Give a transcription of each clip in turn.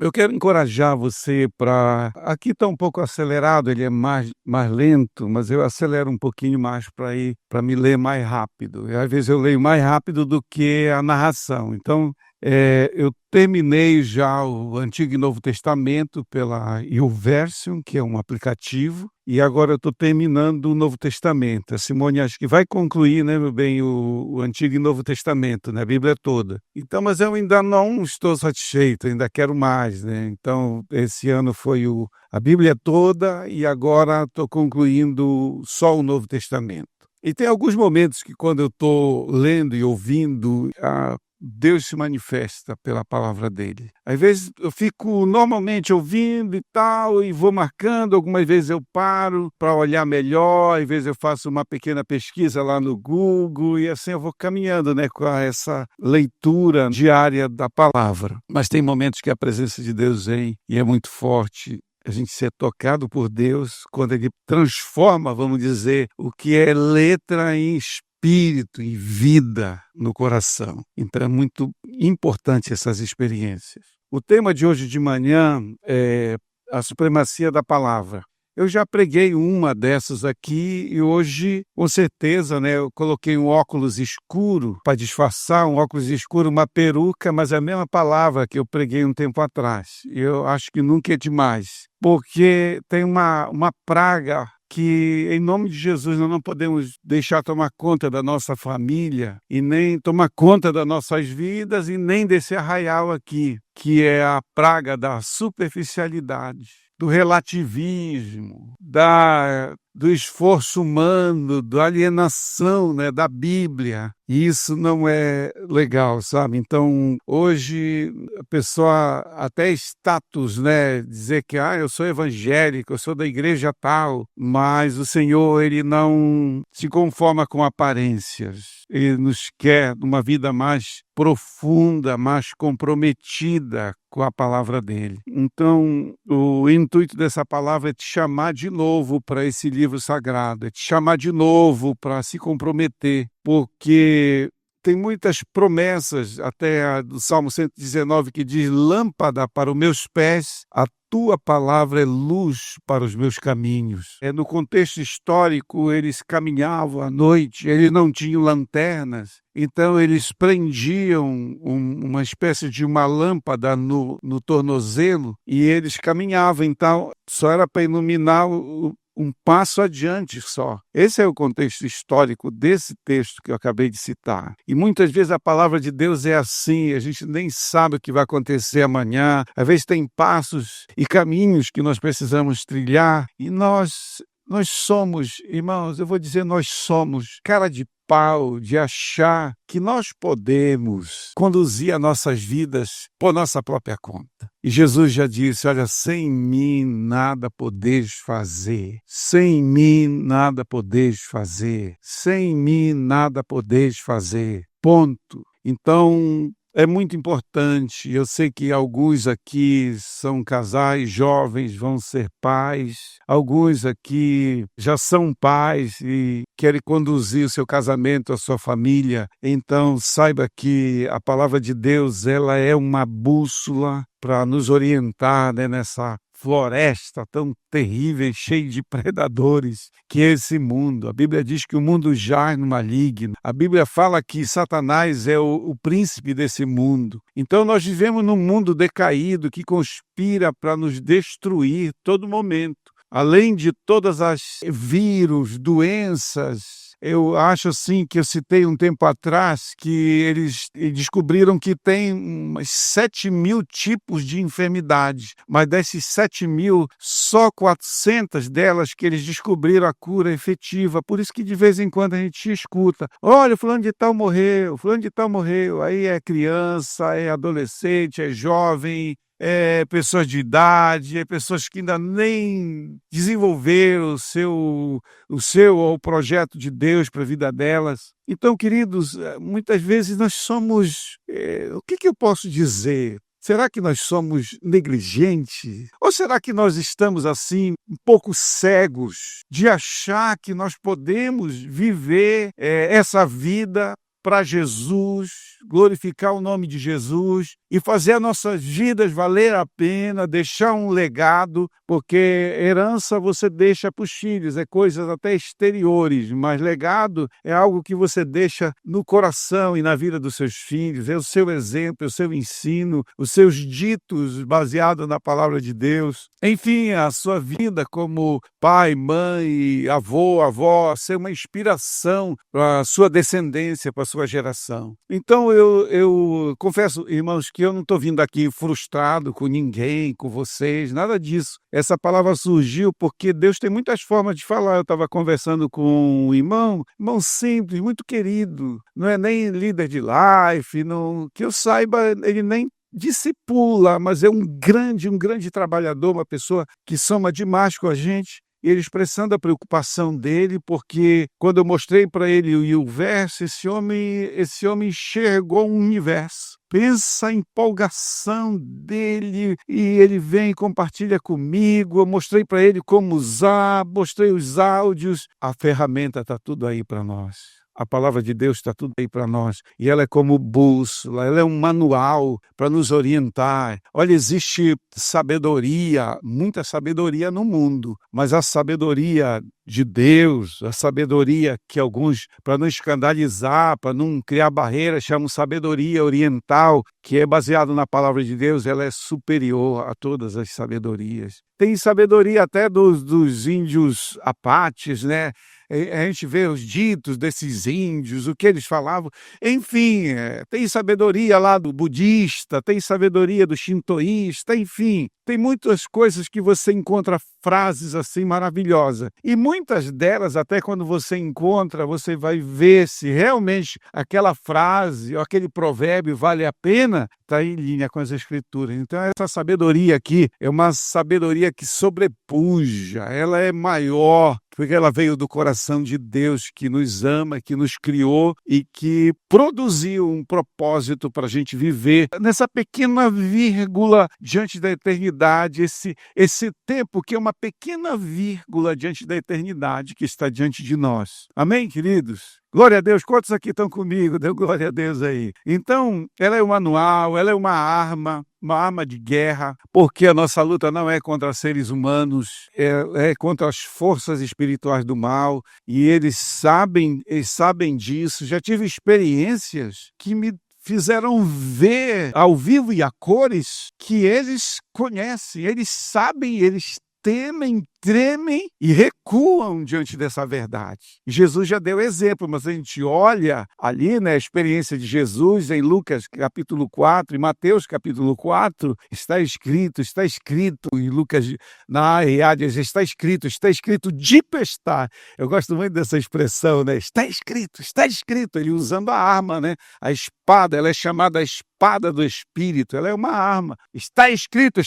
Eu quero encorajar você para aqui está um pouco acelerado, ele é mais lento, mas eu acelero um pouquinho mais para me ler mais rápido. E às vezes eu leio mais rápido do que a narração. Então, eu terminei já o Antigo e Novo Testamento pela YouVersion, que é um aplicativo, e agora eu estou terminando o Novo Testamento. A Simone acho que vai concluir, né, meu bem, o Antigo e Novo Testamento, né, a Bíblia toda. Então, mas eu ainda não estou satisfeito, ainda quero mais, né? Então, esse ano foi a Bíblia toda e agora estou concluindo só o Novo Testamento. E tem alguns momentos que quando eu estou lendo e ouvindo, Deus se manifesta pela palavra dele. Às vezes eu fico normalmente ouvindo e tal, e vou marcando, algumas vezes eu paro para olhar melhor, às vezes eu faço uma pequena pesquisa lá no Google, e assim eu vou caminhando, né, com essa leitura diária da palavra. Mas tem momentos que a presença de Deus vem e é muito forte. A gente ser tocado por Deus quando Ele transforma, vamos dizer, o que é letra em espírito e vida no coração. Então é muito importante essas experiências. O tema de hoje de manhã é a supremacia da palavra. Eu já preguei uma dessas aqui e hoje, com certeza, né, eu coloquei um óculos escuro para disfarçar, um óculos escuro, uma peruca, mas é a mesma palavra que eu preguei um tempo atrás. Eu acho que nunca é demais, porque tem uma praga que, em nome de Jesus, nós não podemos deixar tomar conta da nossa família e nem tomar conta das nossas vidas e nem desse arraial aqui, que é a praga da superficialidade, do relativismo, do esforço humano, da alienação, né, da Bíblia. E isso não é legal, sabe? Então, hoje, a pessoa, até status, né, dizer que eu sou evangélico, eu sou da igreja tal, mas o Senhor, Ele não se conforma com aparências. Ele nos quer uma vida mais profunda, mais comprometida com a palavra dele. Então, o intuito dessa palavra é te chamar de novo para esse livro sagrado, é te chamar de novo para se comprometer, porque tem muitas promessas, até a do Salmo 119, que diz: lâmpada para os meus pés, a tua palavra é luz para os meus caminhos. No contexto histórico, eles caminhavam à noite, eles não tinham lanternas, então eles prendiam uma espécie de uma lâmpada no tornozelo e eles caminhavam, então só era para iluminar um passo adiante só. Esse é o contexto histórico desse texto que eu acabei de citar. E muitas vezes a palavra de Deus é assim, a gente nem sabe o que vai acontecer amanhã. Às vezes tem passos e caminhos que nós precisamos trilhar e nós somos, irmãos, eu vou dizer, nós somos cara de pau de achar que nós podemos conduzir as nossas vidas por nossa própria conta. E Jesus já disse: olha, sem mim nada podeis fazer, sem mim nada podeis fazer, sem mim nada podeis fazer, ponto. Então, é muito importante. Eu sei que alguns aqui são casais jovens, vão ser pais. Alguns aqui já são pais e querem conduzir o seu casamento, a sua família. Então, saiba que a palavra de Deus, ela é uma bússola para nos orientar, né, nessa floresta tão terrível, cheia de predadores, que é esse mundo. A Bíblia diz que o mundo jaz no maligno. A Bíblia fala que Satanás é o príncipe desse mundo. Então nós vivemos num mundo decaído que conspira para nos destruir todo momento. Além de todas as vírus, doenças, eu acho assim que eu citei um tempo atrás que eles descobriram que tem umas 7.000 tipos de enfermidades, mas desses 7.000, só 400 delas que eles descobriram a cura efetiva. Por isso que de vez em quando a gente escuta: olha, fulano de tal morreu, fulano de tal morreu. Aí é criança, é adolescente, é jovem, pessoas de idade, pessoas que ainda nem desenvolveram o projeto de Deus para a vida delas. Então, queridos, muitas vezes nós somos, o que eu posso dizer? Será que nós somos negligentes? Ou será que nós estamos assim, um pouco cegos de achar que nós podemos viver essa vida para Jesus, glorificar o nome de Jesus e fazer as nossas vidas valer a pena, deixar um legado, porque herança você deixa para os filhos, é coisas até exteriores, mas legado é algo que você deixa no coração e na vida dos seus filhos, é o seu exemplo, é o seu ensino, os seus ditos baseados na palavra de Deus. Enfim, a sua vida como pai, mãe, avô, avó, ser uma inspiração para a sua descendência, para a sua geração. Então eu confesso, irmãos, que eu não estou vindo aqui frustrado com ninguém, com vocês, nada disso. Essa palavra surgiu porque Deus tem muitas formas de falar. Eu estava conversando com um irmão simples, muito querido, não é nem líder de life, não, que eu saiba, ele nem discipula, mas é um grande trabalhador, uma pessoa que soma demais com a gente. E ele expressando a preocupação dele, porque quando eu mostrei para ele o verso, esse homem enxergou um universo. Pensa a empolgação dele, e ele vem e compartilha comigo. Eu mostrei para ele como usar, mostrei os áudios. A ferramenta está tudo aí para nós. A palavra de Deus está tudo aí para nós. E ela é como bússola, ela é um manual para nos orientar. Olha, existe sabedoria, muita sabedoria no mundo, mas a sabedoria de Deus, a sabedoria que alguns, para não escandalizar, para não criar barreiras, chamam sabedoria oriental, que é baseado na palavra de Deus, ela é superior a todas as sabedorias. Tem sabedoria até dos índios apaches, né? A gente vê os ditos desses índios, o que eles falavam. Enfim, tem sabedoria lá do budista, tem sabedoria do shintoísta, enfim. Tem muitas coisas que você encontra frases assim maravilhosas. E muitas delas, até quando você encontra, você vai ver se realmente aquela frase ou aquele provérbio vale a pena, está em linha com as Escrituras. Então, essa sabedoria aqui é uma sabedoria que sobrepuja, ela é maior, porque ela veio do coração de Deus, que nos ama, que nos criou e que produziu um propósito para a gente viver nessa pequena vírgula diante da eternidade, esse tempo que é uma pequena vírgula diante da eternidade que está diante de nós. Amém, queridos? Glória a Deus. Quantos aqui estão comigo? Deu glória a Deus aí. Então, ela é um manual, ela é uma arma de guerra, porque a nossa luta não é contra seres humanos, é contra as forças espirituais do mal, e eles sabem disso. Já tive experiências que me fizeram ver ao vivo e a cores que eles conhecem, eles sabem, eles temem, tremem e recuam diante dessa verdade. Jesus já deu exemplo, mas a gente olha ali, né, a experiência de Jesus em Lucas capítulo 4 e Mateus capítulo 4, está escrito em Lucas, na Ariades, está escrito de pestar. Eu gosto muito dessa expressão, né? Está escrito, ele usando a arma, né? A espada, ela é chamada a espada do Espírito, ela é uma arma. Está escrito,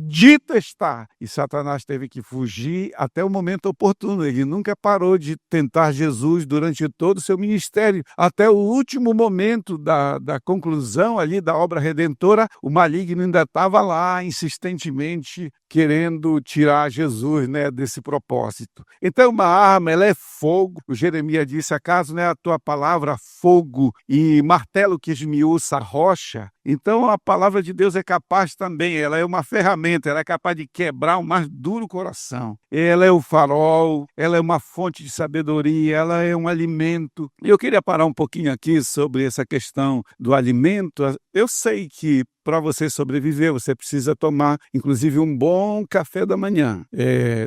dito está. E Satanás teve que fugir até o momento oportuno. Ele nunca parou de tentar Jesus durante todo o seu ministério. Até o último momento da conclusão ali da obra redentora, o maligno ainda estava lá insistentemente querendo tirar Jesus, né, desse propósito. Então, uma arma, ela é fogo. O Jeremias disse, acaso não é a tua palavra fogo e martelo que esmiuça a rocha? Então, a palavra de Deus é capaz também, ela é uma ferramenta, ela é capaz de quebrar o mais duro coração. Ela é o farol, ela é uma fonte de sabedoria, ela é um alimento. E eu queria parar um pouquinho aqui sobre essa questão do alimento. Eu sei que para você sobreviver, você precisa tomar, inclusive, um bom café da manhã.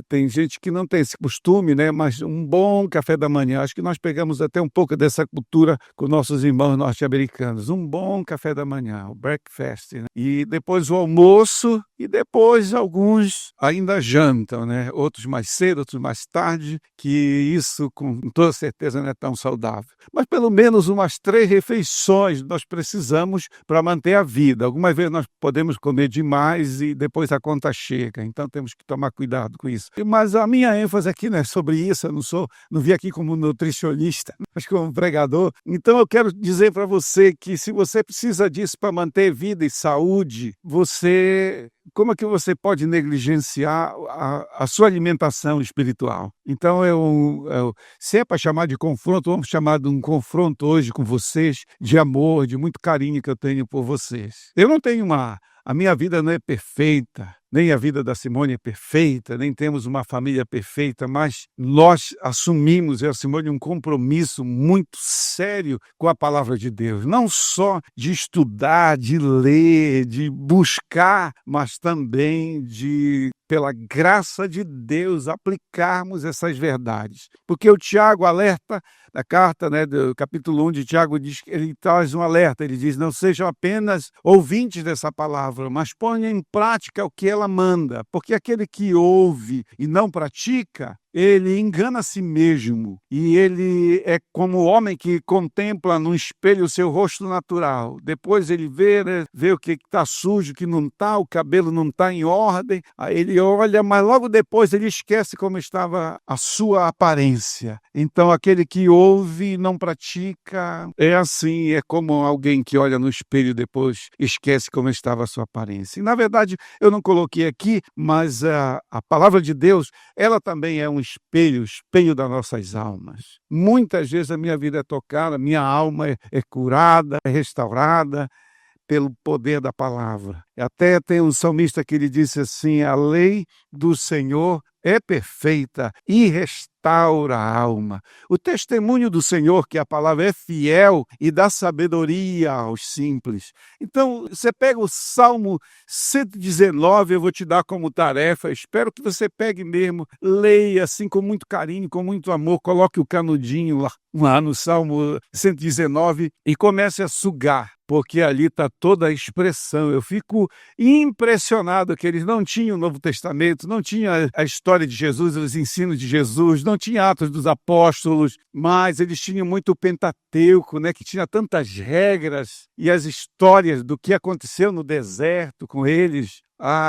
Tem gente que não tem esse costume, né? Mas um bom café da manhã. Acho que nós pegamos até um pouco dessa cultura com nossos irmãos norte-americanos. Um bom café da manhã, o breakfast, né? E depois o almoço, e depois alguns ainda jantam, né? Outros mais cedo, outros mais tarde, que isso com toda certeza não é tão saudável. Mas pelo menos umas 3 refeições nós precisamos para manter a vida. Algumas vezes nós podemos comer demais e depois a conta chega, então temos que tomar cuidado com isso. Mas a minha ênfase aqui não é sobre isso, eu não vim aqui como nutricionista, mas como pregador. Então eu quero dizer para você que se você precisa disso para manter vida e saúde, você como é que você pode negligenciar a sua alimentação espiritual? Então, se é para chamar de confronto, vamos chamar de um confronto hoje com vocês, de amor, de muito carinho que eu tenho por vocês. Eu não tenho a minha vida não é perfeita, nem a vida da Simone é perfeita, nem temos uma família perfeita, mas nós assumimos, eu e a Simone, um compromisso muito sério com a palavra de Deus. Não só de estudar, de ler, de buscar, mas também de, pela graça de Deus, aplicarmos essas verdades. Porque o Tiago alerta, na carta, do capítulo 1 de Tiago, ele traz um alerta, ele diz, não sejam apenas ouvintes dessa palavra, mas ponham em prática o que ela manda, porque aquele que ouve e não pratica, ele engana a si mesmo, e ele é como o homem que contempla no espelho o seu rosto natural. Depois ele vê o que está sujo, o que não está, o cabelo não está em ordem, aí ele olha, mas logo depois ele esquece como estava a sua aparência. Então aquele que ouve e não pratica é assim, é como alguém que olha no espelho e depois esquece como estava a sua aparência. E, na verdade, eu não coloquei aqui, mas a palavra de Deus, ela também é um espelho das nossas almas. Muitas vezes a minha vida é tocada, minha alma é curada, é restaurada pelo poder da palavra. Até tem um salmista que ele disse assim, a lei do Senhor é perfeita e restaura a alma. O testemunho do Senhor, que a palavra é fiel e dá sabedoria aos simples. Então, você pega o Salmo 119, eu vou te dar como tarefa, espero que você pegue mesmo, leia assim com muito carinho, com muito amor, coloque o canudinho lá no Salmo 119 e comece a sugar, porque ali está toda a expressão. Eu fico impressionado que eles não tinham o Novo Testamento, não tinha a história de Jesus, os ensinos de Jesus, não tinha Atos dos Apóstolos, mas eles tinham muito o Pentateuco, que tinha tantas regras e as histórias do que aconteceu no deserto com eles.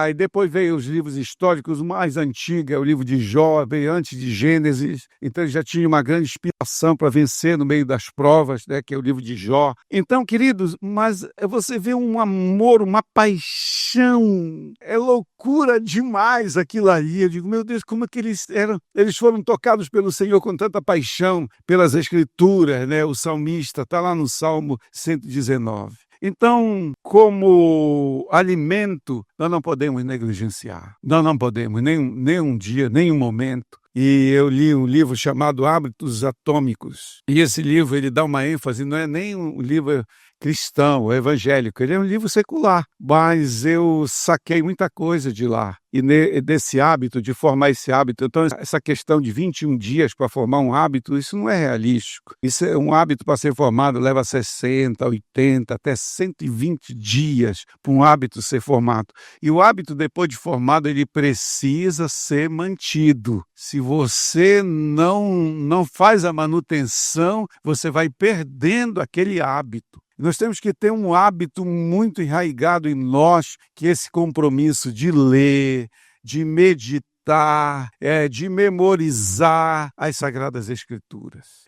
E depois veio os livros históricos, o mais antigo é o livro de Jó, veio antes de Gênesis, então ele já tinha uma grande inspiração para vencer no meio das provas, que é o livro de Jó. Então, queridos, mas você vê um amor, uma paixão, é loucura demais aquilo ali. Eu digo, meu Deus, como é que eles foram tocados pelo Senhor com tanta paixão pelas Escrituras, O salmista está lá no Salmo 119. Então, como alimento, nós não podemos negligenciar. Nós não podemos, nem um dia, nem um momento. E eu li um livro chamado Hábitos Atômicos. E esse livro, ele dá uma ênfase, não é nem um livro cristão, evangélico, ele é um livro secular, mas eu saquei muita coisa de lá, e desse hábito, de formar esse hábito. Então, essa questão de 21 dias para formar um hábito, isso não é realístico. Isso é um hábito para ser formado, leva 60, 80, até 120 dias para um hábito ser formado. E o hábito, depois de formado, ele precisa ser mantido. Se você não faz a manutenção, você vai perdendo aquele hábito. Nós temos que ter um hábito muito enraizado em nós, que é esse compromisso de ler, de meditar, de memorizar as Sagradas Escrituras.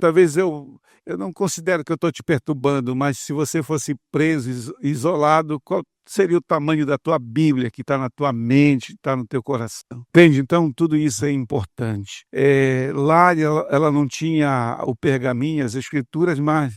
Talvez eu não considero que eu estou te perturbando, mas se você fosse preso, isolado, qual seria o tamanho da tua Bíblia, que está na tua mente, está no teu coração? Entende? Então, tudo isso é importante. Lá ela não tinha o pergaminho, as Escrituras, mas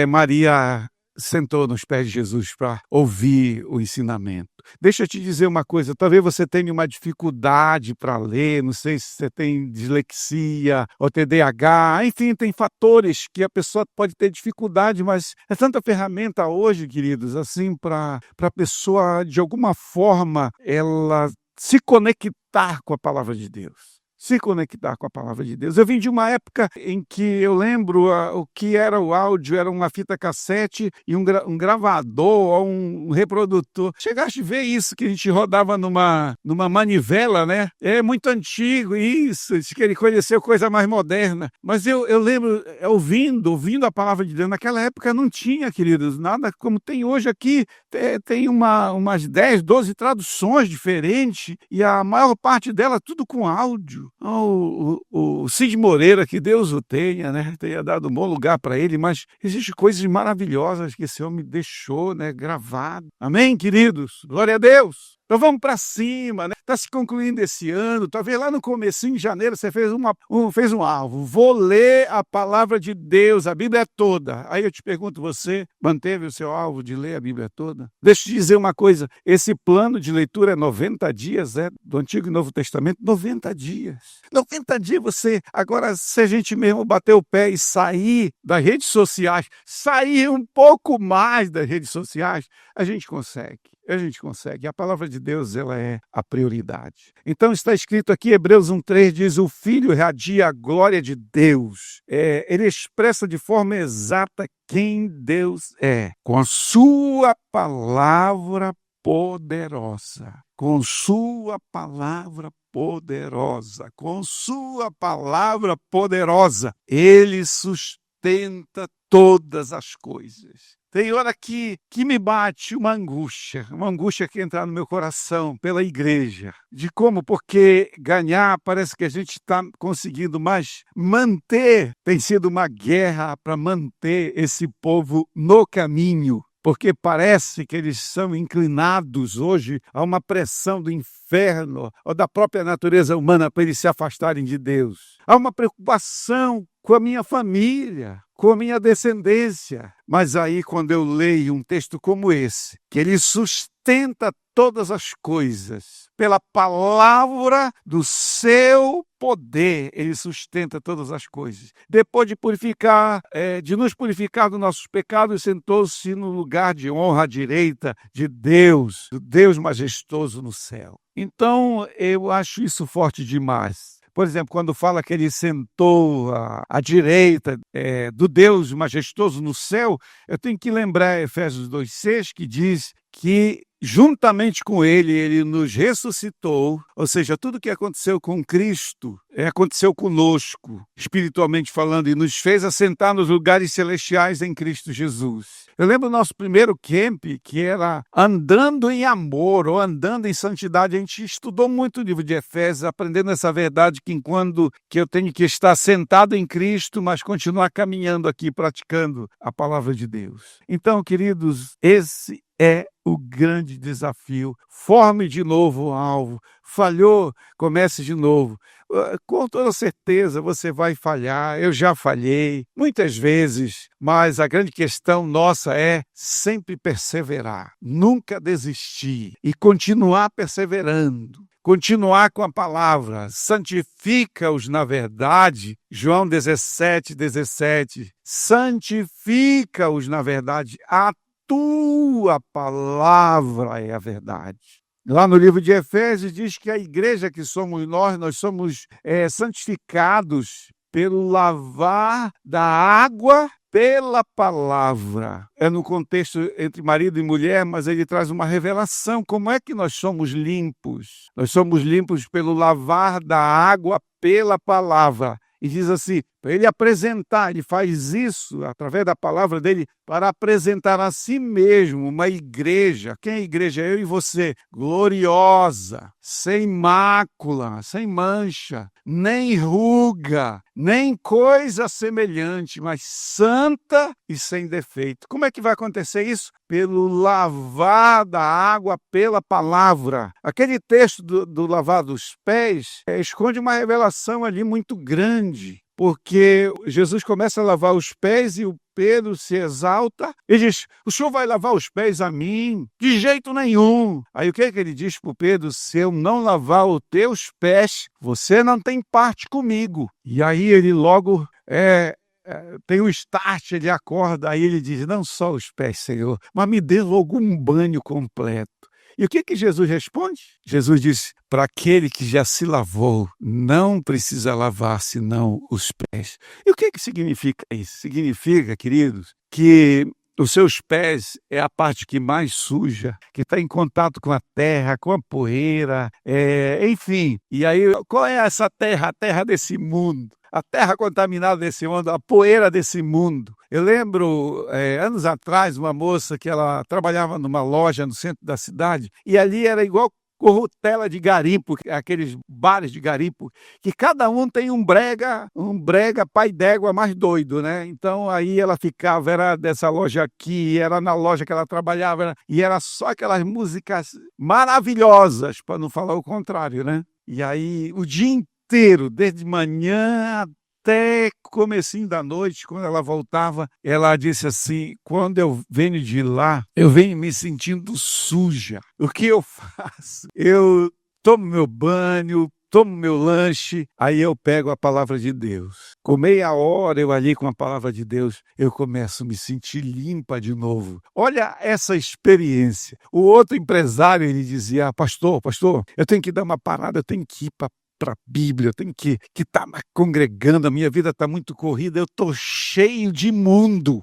Maria sentou nos pés de Jesus para ouvir o ensinamento. Deixa eu te dizer uma coisa, talvez você tenha uma dificuldade para ler, não sei se você tem dislexia ou TDAH, enfim, tem fatores que a pessoa pode ter dificuldade, mas é tanta ferramenta hoje, queridos, assim, para a pessoa, de alguma forma, ela se conectar com a palavra de Deus. Se conectar com a palavra de Deus. Eu vim de uma época em que eu lembro o que era o áudio, era uma fita cassete e um gravador ou um reprodutor. Chegaste a ver isso, que a gente rodava numa manivela, né? É muito antigo isso, diz que ele conheceu coisa mais moderna. Mas eu lembro, ouvindo a palavra de Deus, naquela época não tinha, queridos, nada como tem hoje aqui. Tem umas 10, 12 traduções diferentes e a maior parte dela tudo com áudio. O Cid Moreira, que Deus o tenha, tenha dado um bom lugar para ele, mas existem coisas maravilhosas que esse homem deixou, gravado. Amém, queridos? Glória a Deus! Então vamos para cima, né? Está se concluindo esse ano, talvez lá no comecinho, em janeiro, você fez um alvo. Vou ler a palavra de Deus, a Bíblia toda. Aí eu te pergunto, você manteve o seu alvo de ler a Bíblia toda? Deixa eu te dizer uma coisa, esse plano de leitura é 90 dias, do Antigo e Novo Testamento, 90 dias. 90 dias você, agora se a gente mesmo bater o pé e sair das redes sociais, sair um pouco mais das redes sociais, a gente consegue. A gente consegue. A palavra de Deus, ela é a prioridade. Então está escrito aqui, Hebreus 1:3 diz, o Filho irradia a glória de Deus. Ele expressa de forma exata quem Deus é, com a sua palavra poderosa. Com sua palavra poderosa. Com sua palavra poderosa. Ele sustenta todas as coisas. Tem hora que me bate uma angústia que entra no meu coração pela igreja. De como? Porque ganhar parece que a gente está conseguindo, mas manter tem sido uma guerra para manter esse povo no caminho. Porque parece que eles são inclinados hoje a uma pressão do inferno ou da própria natureza humana para eles se afastarem de Deus. Há uma preocupação com a minha família, com a minha descendência. Mas aí, quando eu leio um texto como esse, que ele sustenta todas as coisas, pela palavra do seu poder, ele sustenta todas as coisas. Depois de de nos purificar dos nossos pecados, sentou-se no lugar de honra à direita de Deus, do Deus majestoso no céu. Então, eu acho isso forte demais. Por exemplo, quando fala que ele sentou à direita do Deus majestoso no céu, eu tenho que lembrar Efésios 2:6, que diz que juntamente com ele nos ressuscitou, ou seja, tudo que aconteceu com Cristo aconteceu conosco, espiritualmente falando, e nos fez assentar nos lugares celestiais em Cristo Jesus. Eu lembro do nosso primeiro camp, que era andando em amor, ou andando em santidade. A gente estudou muito o livro de Efésios, aprendendo essa verdade que eu tenho que estar sentado em Cristo, mas continuar caminhando aqui, praticando a palavra de Deus. Então, queridos, esse é o grande desafio. Forme de novo o alvo. Falhou, comece de novo. Com toda certeza você vai falhar. Eu já falhei muitas vezes, mas a grande questão nossa é sempre perseverar, nunca desistir e continuar perseverando. Continuar com a palavra, santifica-os na verdade, João 17:17, santifica-os na verdade, a tua palavra é a verdade. Lá no livro de Efésios diz que a igreja que somos nós somos santificados pelo lavar da água pela palavra. É no contexto entre marido e mulher, mas ele traz uma revelação. Como é que nós somos limpos? Nós somos limpos pelo lavar da água pela palavra. E diz assim, para ele apresentar, ele faz isso através da palavra dele, para apresentar a si mesmo uma igreja. Quem é a igreja? Eu e você. Gloriosa, sem mácula, sem mancha, nem ruga, nem coisa semelhante, mas santa e sem defeito. Como é que vai acontecer isso? Pelo lavar da água pela palavra. Aquele texto do lavar dos pés esconde uma revelação ali muito grande. Porque Jesus começa a lavar os pés e o Pedro se exalta e diz, o senhor vai lavar os pés a mim? De jeito nenhum. Aí o que é que ele diz para o Pedro? Se eu não lavar os teus pés, você não tem parte comigo. E aí ele logo tem um start, ele acorda, aí ele diz, não só os pés, Senhor, mas me dê logo um banho completo. E o que Jesus responde? Jesus diz, para aquele que já se lavou, não precisa lavar senão os pés. E o que significa isso? Significa, queridos, que os seus pés é a parte que mais suja, que está em contato com a terra, com a poeira, enfim. E aí, qual é essa terra? A terra desse mundo. A terra contaminada desse mundo, a poeira desse mundo. Eu lembro, anos atrás, uma moça que ela trabalhava numa loja no centro da cidade, e ali era igual corrutela de garimpo, aqueles bares de garimpo, que cada um tem um brega pai d'égua mais doido, né? Então aí ela ficava, era dessa loja aqui, era na loja que ela trabalhava, e era só aquelas músicas maravilhosas, para não falar o contrário, né? E aí o dia inteiro, desde manhã até comecinho da noite, quando ela voltava, ela disse assim: quando eu venho de lá, eu venho me sentindo suja. O que eu faço? Eu tomo meu banho, tomo meu lanche, aí eu pego a palavra de Deus. Com meia hora eu ali com a palavra de Deus, eu começo a me sentir limpa de novo. Olha essa experiência. O outro empresário, ele dizia: pastor, eu tenho que dar uma parada, eu tenho que ir para a Bíblia, eu tenho que estar congregando, a minha vida está muito corrida, eu estou cheio de mundo,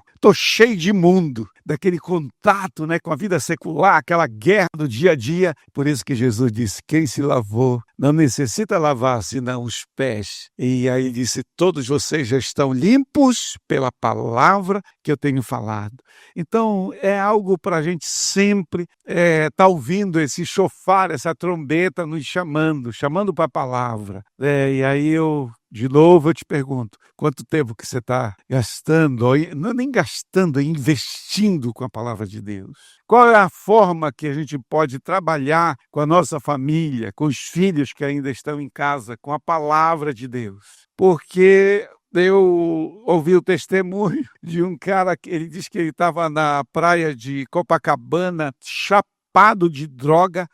daquele contato, né, com a vida secular, aquela guerra do dia a dia. Por isso que Jesus disse: quem se lavou não necessita lavar senão os pés. E aí disse: todos vocês já estão limpos pela palavra que eu tenho falado. Então é algo para a gente sempre estar ouvindo esse chofar, essa trombeta nos chamando para a palavra. E aí de novo eu te pergunto: quanto tempo que você está gastando, não nem gastando, investindo com a palavra de Deus? Qual é a forma que a gente pode trabalhar com a nossa família, com os filhos que ainda estão em casa, com a palavra de Deus? Porque eu ouvi o testemunho de um cara que ele disse que ele estava na praia de Copacabana, chapado de drogas,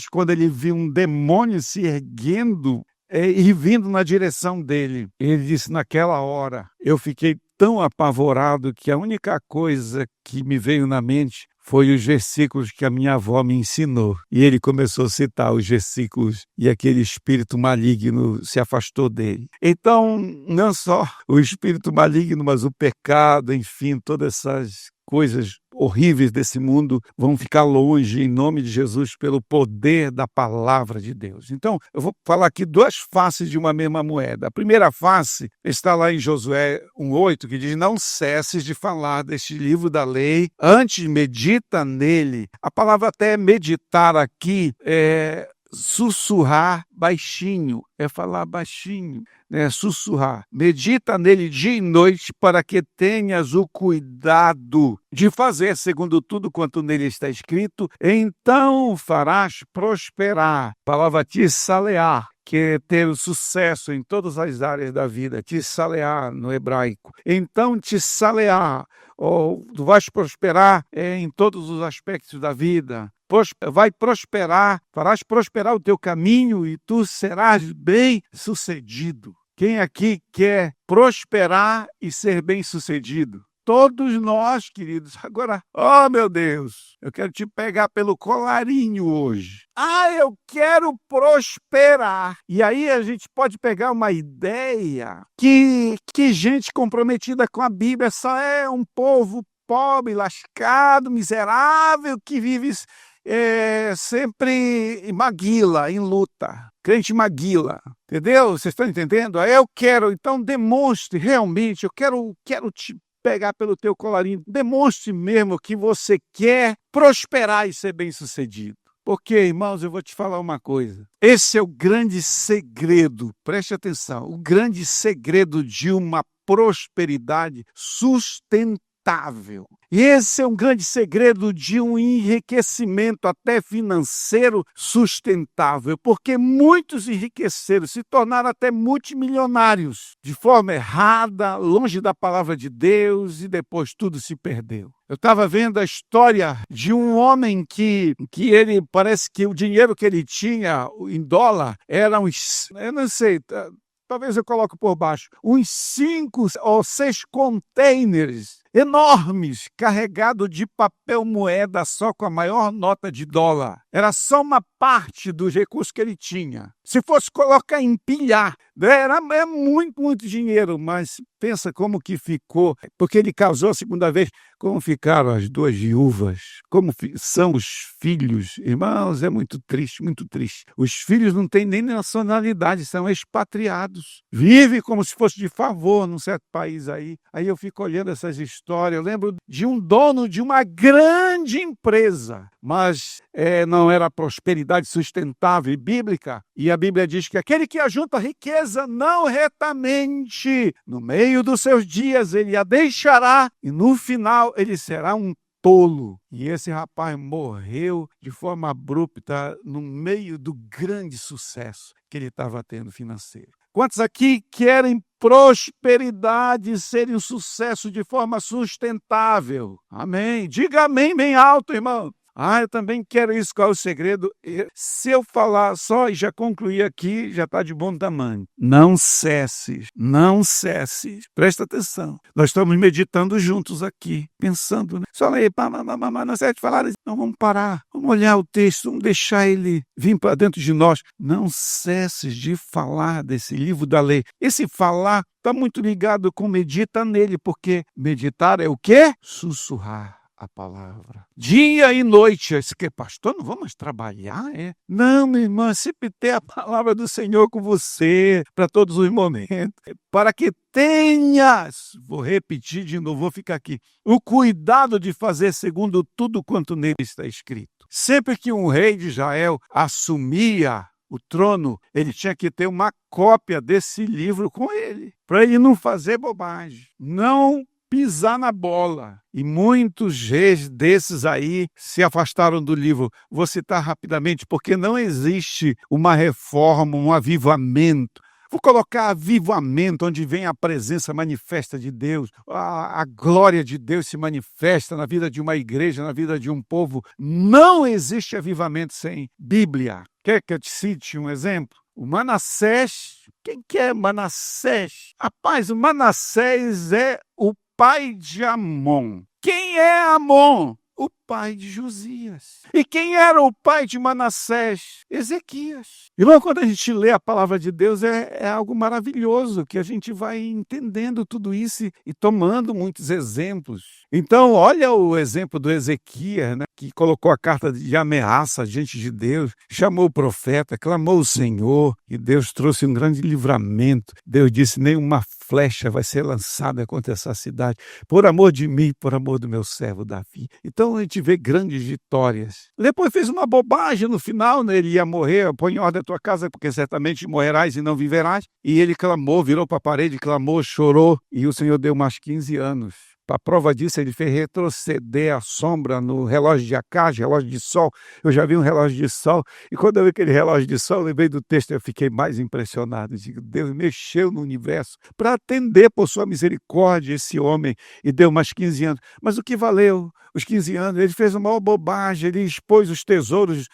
quando ele viu um demônio se erguendo e vindo na direção dele. Ele disse: naquela hora eu fiquei tão apavorado que a única coisa que me veio na mente foi os versículos que a minha avó me ensinou. E ele começou a citar os versículos e aquele espírito maligno se afastou dele. Então, não só o espírito maligno, mas o pecado, enfim, todas essas coisas horríveis desse mundo vão ficar longe em nome de Jesus pelo poder da palavra de Deus. Então, eu vou falar aqui duas faces de uma mesma moeda. A primeira face está lá em Josué 1:8, que diz: não cesses de falar deste livro da lei, antes medita nele. A palavra até meditar aqui é sussurrar baixinho, é falar baixinho, né? Sussurrar. Medita nele dia e noite para que tenhas o cuidado de fazer segundo tudo quanto nele está escrito, então farás prosperar. A palavra tissalear, que é ter o sucesso em todas as áreas da vida, tissalear no hebraico. Então tissalear, tu vais prosperar em todos os aspectos da vida. Vai prosperar, farás prosperar o teu caminho e tu serás bem-sucedido. Quem aqui quer prosperar e ser bem-sucedido? Todos nós, queridos. Agora, oh meu Deus, eu quero te pegar pelo colarinho hoje. Eu quero prosperar. E aí a gente pode pegar uma ideia que gente comprometida com a Bíblia só é um povo pobre, lascado, miserável, que vive sempre em maguila, em luta. Crente maguila, entendeu? Vocês estão entendendo? Eu quero, então demonstre realmente, eu quero te pegar pelo teu colarinho, demonstre mesmo que você quer prosperar e ser bem-sucedido. Porque, irmãos, eu vou te falar uma coisa. Esse é o grande segredo, preste atenção, o grande segredo de uma prosperidade sustentável. E esse é um grande segredo de um enriquecimento até financeiro sustentável, porque muitos enriqueceram, se tornaram até multimilionários, de forma errada, longe da palavra de Deus, e depois tudo se perdeu. Eu estava vendo a história de um homem que ele, parece que o dinheiro que ele tinha em dólar era uns, eu não sei, talvez eu coloque por baixo, uns 5 ou 6 containers enormes, carregados de papel moeda só com a maior nota de dólar. Era só uma parte dos recursos que ele tinha. Se fosse colocar, empilhar, é muito, muito dinheiro, mas Pensa como que ficou, porque ele casou a segunda vez, como ficaram as duas viúvas, como são os filhos. Irmãos, é muito triste, muito triste. Os filhos não têm nem nacionalidade, são expatriados. Vivem como se fosse de favor num certo país aí. Aí eu fico olhando essas histórias, eu lembro de um dono de uma grande empresa, mas não era prosperidade sustentável e bíblica. E a Bíblia diz que aquele que ajunta riqueza não retamente, no meio dos seus dias ele a deixará e no final ele será um tolo. E esse rapaz morreu de forma abrupta no meio do grande sucesso que ele estava tendo financeiro. Quantos aqui querem prosperidade, serem um sucesso de forma sustentável? Amém. Diga amém bem alto, irmão. Eu também quero isso. Qual é o segredo? Se eu falar só e já concluir aqui, já está de bom tamanho. Não cesses, não cesses. Presta atenção. Nós estamos meditando juntos aqui, pensando, né? Só aí, não serve de falar, não, vamos parar. Vamos olhar o texto, vamos deixar ele vir para dentro de nós. Não cesses de falar desse livro da lei. Esse falar está muito ligado com medita nele, porque meditar é o quê? Sussurrar a palavra. Dia e noite. Esse que, pastor, não vamos trabalhar, é? Não, minha irmã, sempre ter a palavra do Senhor com você para todos os momentos. Para que tenhas, vou repetir de novo, vou ficar aqui, o cuidado de fazer segundo tudo quanto nele está escrito. Sempre que um rei de Israel assumia o trono, ele tinha que ter uma cópia desse livro com ele, para ele não fazer bobagem, não pisar na bola. E muitos reis desses aí se afastaram do livro. Vou citar rapidamente, porque não existe uma reforma, um avivamento. Vou colocar avivamento, onde vem a presença manifesta de Deus, a glória de Deus se manifesta na vida de uma igreja, na vida de um povo. Não existe avivamento sem Bíblia. Quer que eu te cite um exemplo? O Manassés, quem que é Manassés? Rapaz, o Manassés é o pai de Amon. Quem é Amon? O pai de Josias. E quem era o pai de Manassés? Ezequias. Irmão, quando a gente lê a palavra de Deus, é algo maravilhoso, que a gente vai entendendo tudo isso e tomando muitos exemplos. Então, olha o exemplo do Ezequias, né, que colocou a carta de ameaça diante de Deus, chamou o profeta, clamou o Senhor, e Deus trouxe um grande livramento. Deus disse, nenhuma flecha vai ser lançada contra essa cidade, por amor de mim, por amor do meu servo Davi. Então, a gente vê grandes vitórias. Depois fez uma bobagem no final, né? Ele ia morrer, põe em ordem a tua casa, porque certamente morrerás e não viverás. E ele clamou, virou para a parede, clamou, chorou, e o Senhor deu mais 15 anos. A prova disso, ele fez retroceder a sombra no relógio de Acaz, relógio de sol. Eu já vi um relógio de sol, e quando eu vi aquele relógio de sol, eu lembrei do texto, eu fiquei mais impressionado. Eu digo, Deus mexeu no universo para atender por sua misericórdia esse homem, e deu mais 15 anos. Mas o que valeu os 15 anos? Ele fez uma maior bobagem, ele expôs os tesouros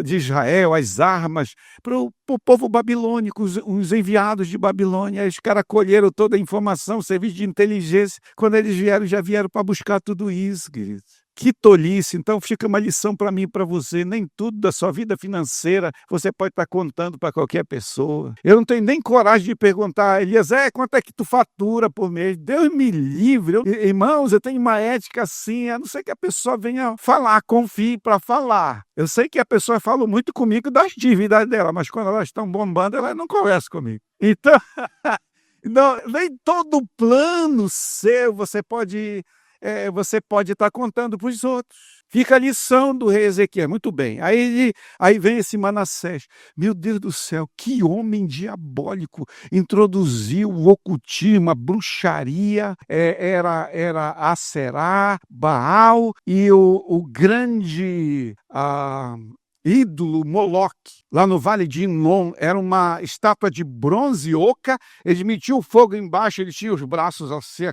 de Israel, as armas, para o povo babilônico, os enviados de Babilônia. Aí os caras colheram toda a informação, serviço de inteligência. Quando eles já vieram para buscar tudo isso, queridos. Que tolice. Então fica uma lição para mim e para você. Nem tudo da sua vida financeira você pode estar contando para qualquer pessoa. Eu não tenho nem coragem de perguntar, Elias, quanto é que tu fatura por mês? Deus me livre. Irmãos, eu tenho uma ética assim, a não ser que a pessoa venha falar, confie para falar. Eu sei que a pessoa fala muito comigo das dívidas dela, mas quando elas estão bombando, ela não conversa comigo. Então, não, nem todo plano seu você pode estar contando para os outros. Fica a lição do rei Ezequias. Muito bem. Aí vem esse Manassés. Meu Deus do céu, que homem diabólico. Introduziu o ocultismo, a bruxaria, era Aserá, Baal e o grande ídolo Moloque, lá no Vale de Inom. Era uma estátua de bronze oca, ele metia o fogo embaixo, ele tinha os braços assim,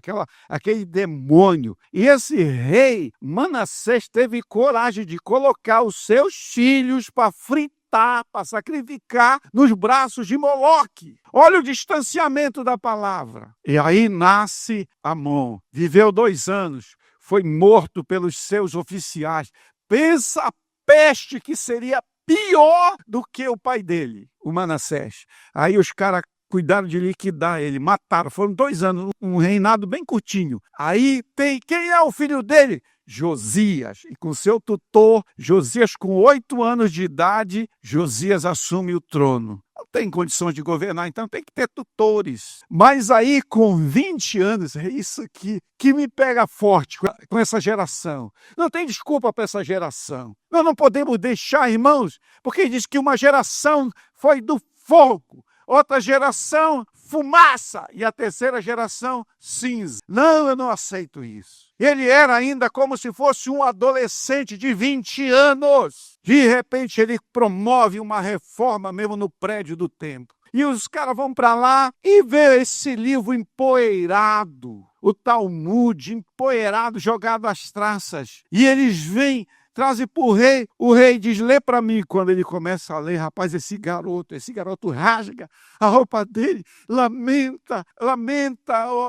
aquele demônio. E esse rei Manassés teve coragem de colocar os seus filhos para fritar, para sacrificar nos braços de Moloque. Olha o distanciamento da palavra. E aí nasce Amon. Viveu 2 anos, foi morto pelos seus oficiais. Pensa a peste que seria pior do que o pai dele, o Manassés. Aí os caras cuidaram de liquidar ele, mataram. Foram 2 anos, um reinado bem curtinho. Aí tem, quem é o filho dele? Josias. E com seu tutor, Josias, com 8 anos de idade, Josias assume o trono. Não tem condições de governar, então tem que ter tutores. Mas aí, com 20 anos, é isso aqui que me pega forte com essa geração. Não tem desculpa para essa geração. Nós não podemos deixar, irmãos, porque diz que uma geração foi do fogo, outra geração fumaça e a terceira geração cinza. Não, eu não aceito isso. Ele era ainda como se fosse um adolescente de 20 anos. De repente ele promove uma reforma mesmo no prédio do templo. E os caras vão para lá e vê esse livro empoeirado, o Talmud empoeirado, jogado às traças. E eles vêm, trazem para o rei diz, lê para mim. Quando ele começa a ler, rapaz, esse garoto rasga a roupa dele, lamenta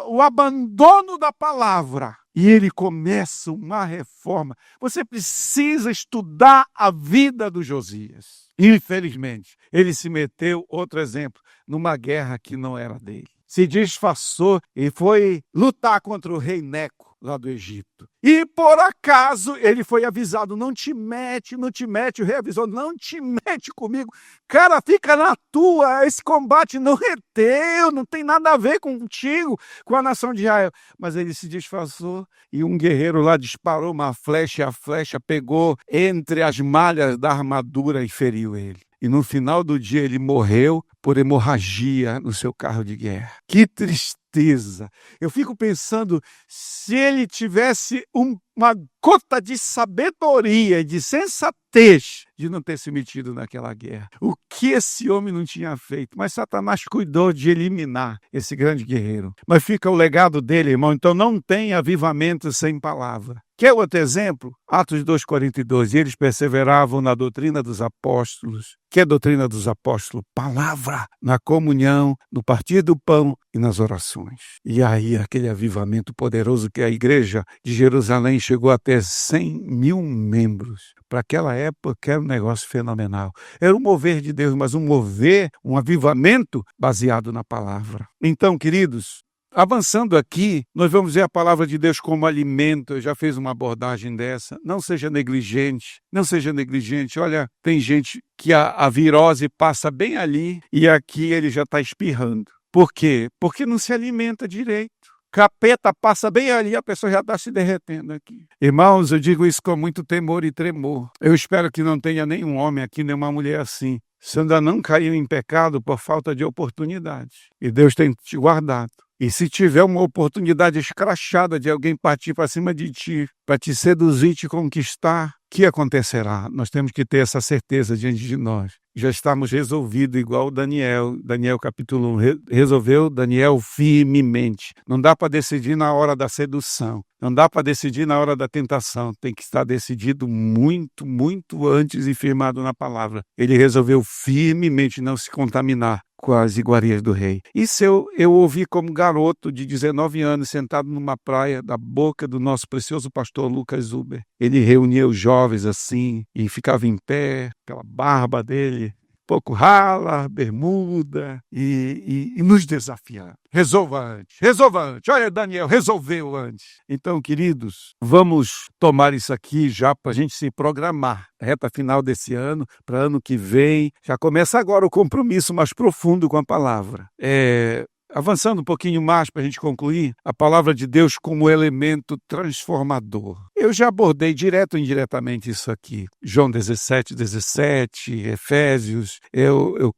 o abandono da palavra. E ele começa uma reforma. Você precisa estudar a vida do Josias. Infelizmente, ele se meteu, outro exemplo, numa guerra que não era dele. Se disfarçou e foi lutar contra o rei Neco, lá do Egito. E por acaso ele foi avisado, não te mete, o rei avisou, não te mete comigo. Cara, fica na tua, esse combate não é teu, não tem nada a ver contigo, com a nação de Israel. Mas ele se disfarçou e um guerreiro lá disparou uma flecha e a flecha pegou entre as malhas da armadura e feriu ele. E no final do dia ele morreu por hemorragia no seu carro de guerra. Que tristeza! Eu fico pensando, se ele tivesse uma gota de sabedoria, de sensatez, de não ter se metido naquela guerra. O que esse homem não tinha feito? Mas Satanás cuidou de eliminar esse grande guerreiro. Mas fica o legado dele, irmão. Então não tem avivamento sem palavra. Quer outro exemplo? Atos 2,42. E eles perseveravam na doutrina dos apóstolos. Que é a doutrina dos apóstolos? Palavra, na comunhão, no partir do pão e nas orações. E aí aquele avivamento poderoso que a igreja de Jerusalém chegou até 100 mil membros. Para aquela época era um negócio fenomenal. Era um mover de Deus, mas um avivamento baseado na palavra. Então, queridos, avançando aqui, nós vamos ver a palavra de Deus como alimento. Eu já fiz uma abordagem dessa. Não seja negligente, não seja negligente. Olha, tem gente que a virose passa bem ali e aqui ele já está espirrando. Por quê? Porque não se alimenta direito. Capeta passa bem ali, a pessoa já está se derretendo aqui. Irmãos, eu digo isso com muito temor e tremor. Eu espero que não tenha nenhum homem aqui, nenhuma mulher assim. Você ainda não caiu em pecado por falta de oportunidade. E Deus tem te guardado. E se tiver uma oportunidade escrachada de alguém partir para cima de ti, para te seduzir, te conquistar, o que acontecerá? Nós temos que ter essa certeza diante de nós. Já estamos resolvidos, igual Daniel. Daniel capítulo 1 resolveu Daniel firmemente. Não dá para decidir na hora da sedução. Não dá para decidir na hora da tentação. Tem que estar decidido muito, muito antes e firmado na palavra. Ele resolveu firmemente não se contaminar com as iguarias do rei. Isso eu ouvi como garoto de 19 anos, sentado numa praia da boca do nosso precioso pastor Lucas Zuber. Ele reunia os jovens assim e ficava em pé, aquela barba dele, pouco rala, bermuda e nos desafiando. Resolva antes. Olha, Daniel, resolveu antes. Então, queridos, vamos tomar isso aqui já para a gente se programar. Reta final desse ano, para ano que vem. Já começa agora o compromisso mais profundo com a palavra. Avançando um pouquinho mais para a gente concluir, a palavra de Deus como elemento transformador. Eu já abordei direto ou indiretamente isso aqui. João 17, Efésios, eu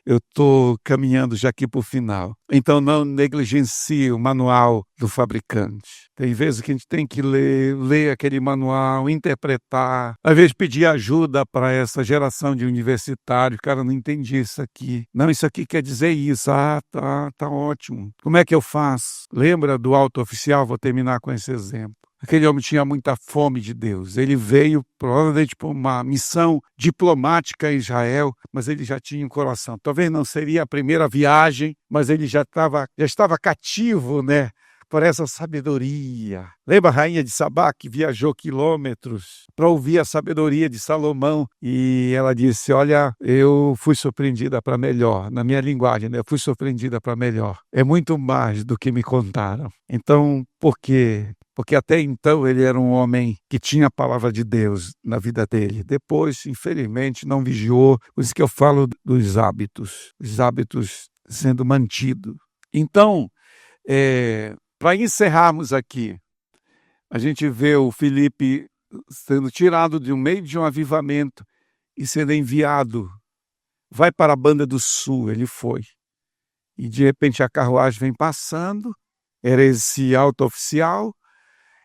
estou caminhando já aqui para o final. Então não negligencie o manual do fabricante. Tem vezes que a gente tem que ler aquele manual, interpretar, às vezes pedir ajuda para essa geração de universitários. Cara, não entendi isso aqui. Não, isso aqui quer dizer isso. Tá ótimo. Como é que eu faço? Lembra do alto oficial? Vou terminar com esse exemplo. Aquele homem tinha muita fome de Deus. Ele veio provavelmente por uma missão diplomática em Israel, mas ele já tinha um coração. Talvez não seria a primeira viagem, mas ele já estava cativo, né, por essa sabedoria. Lembra a rainha de Sabá, que viajou quilômetros para ouvir a sabedoria de Salomão? E ela disse, olha, eu fui surpreendida para melhor, na minha linguagem, né? Eu fui surpreendida para melhor. É muito mais do que me contaram. Então, por quê? Porque até então ele era um homem que tinha a palavra de Deus na vida dele. Depois, infelizmente, não vigiou. Por isso que eu falo dos hábitos, os hábitos sendo mantidos. Então, para encerrarmos aqui, a gente vê o Filipe sendo tirado do meio de um avivamento e sendo enviado. Vai para a Banda do Sul, ele foi. E de repente a carruagem vem passando, era esse alto oficial,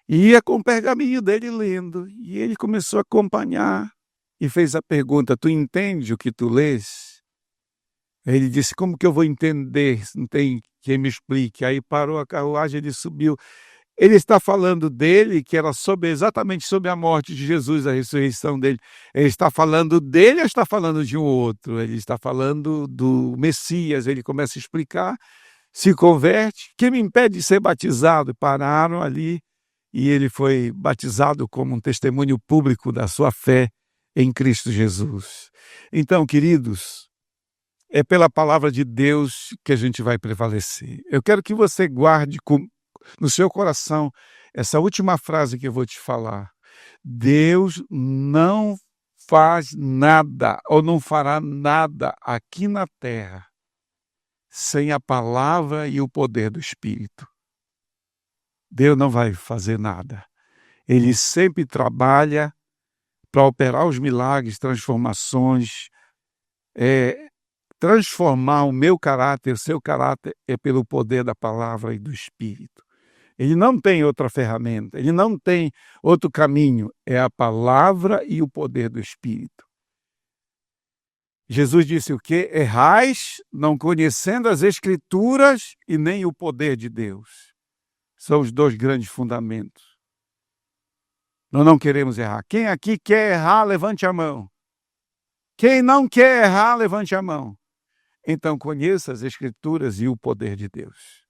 e ia com o pergaminho dele lendo. E ele começou a acompanhar e fez a pergunta, tu entende o que tu lês? Ele disse, como que eu vou entender? Não tem quem me explique. Aí parou a carruagem, ele subiu. Ele está falando dele, que era exatamente sobre a morte de Jesus, a ressurreição dele. Ele está falando dele ou está falando de um outro? Ele está falando do Messias. Ele começa a explicar, se converte. Que me impede de ser batizado? Pararam ali e ele foi batizado como um testemunho público da sua fé em Cristo Jesus. Então, queridos, é pela palavra de Deus que a gente vai prevalecer. Eu quero que você guarde no seu coração essa última frase que eu vou te falar. Deus não faz nada ou não fará nada aqui na terra sem a palavra e o poder do Espírito. Deus não vai fazer nada. Ele sempre trabalha para operar os milagres, transformações, transformar o meu caráter, o seu caráter é pelo poder da palavra e do Espírito. Ele não tem outra ferramenta, ele não tem outro caminho, é a palavra e o poder do Espírito. Jesus disse o quê? Errais, não conhecendo as Escrituras e nem o poder de Deus. São os dois grandes fundamentos. Nós não queremos errar. Quem aqui quer errar, levante a mão. Quem não quer errar, levante a mão. Então conheça as Escrituras e o poder de Deus.